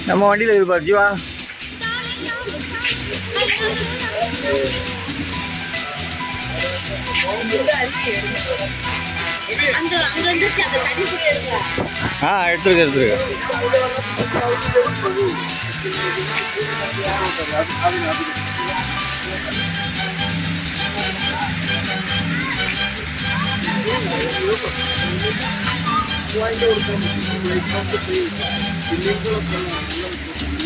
நம்ம வண்டியில் இருப்பார் ஜீவா. எடுத்துருக்க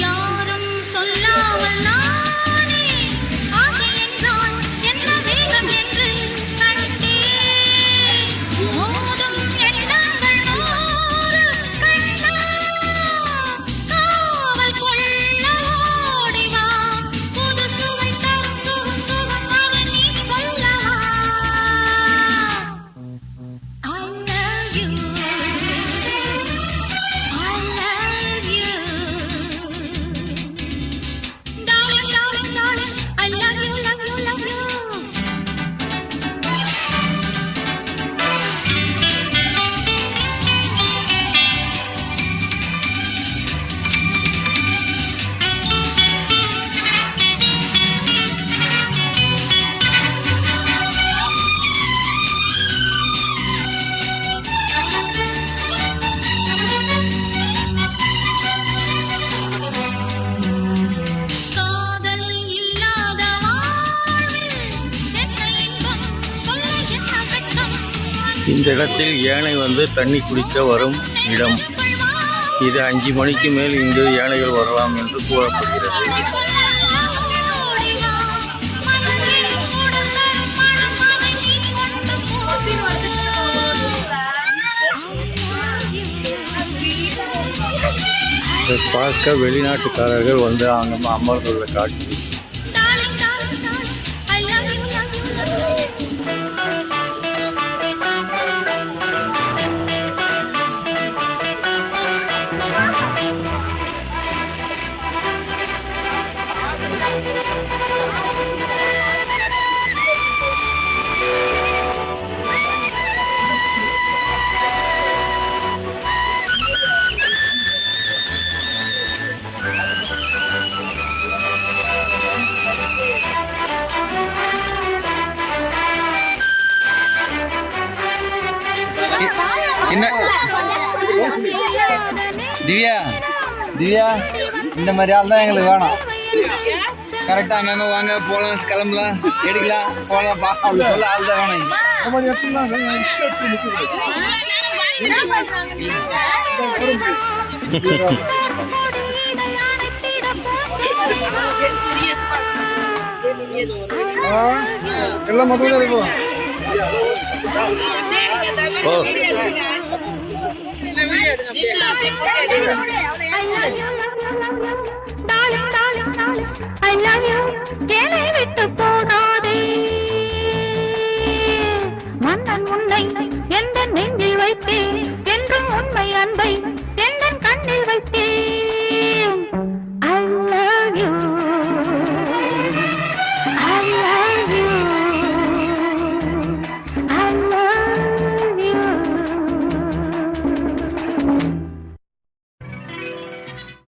யாரும் சொல்லாமல் நானே ஆசை என்றால் என்ன வேகம் என்று கண்டேன். மோதும் எண்ணங்கள் நூறு கண்ணா காவல் கொள்ள ஓடிவா. புது சுவை தரும் சுகம் அதை நீ சொல்லவா. I love you. இந்த இடத்தில் யானை வந்து தண்ணி குடிக்க வரும் இடம். இது 5 மணிக்கு மேல் இங்கு யானைகள் வரலாம் என்று கூறப்படுகிறது. பார்க்க வெளிநாட்டுக்காரர்கள் வந்து அங்கே அமர்ந்துள்ள காட்சி. என்ன திவ்யா திவ்யா இந்த மாதிரி ஆள் தான் எங்களுக்கு வேணும். கரெக்டாக அங்கங்கே வாங்க போகலாம், கிளம்பலாம், எடுக்கலாம், போகலாம் பா அப்படி சொல்ல ஆள் தான் வேணும். எல்லாம் மொத்தம் இருக்கும். மன்னன் உன்னை எந்த நெஞ்சில் வைத்தேன் என்றும் உண்மை அன்பை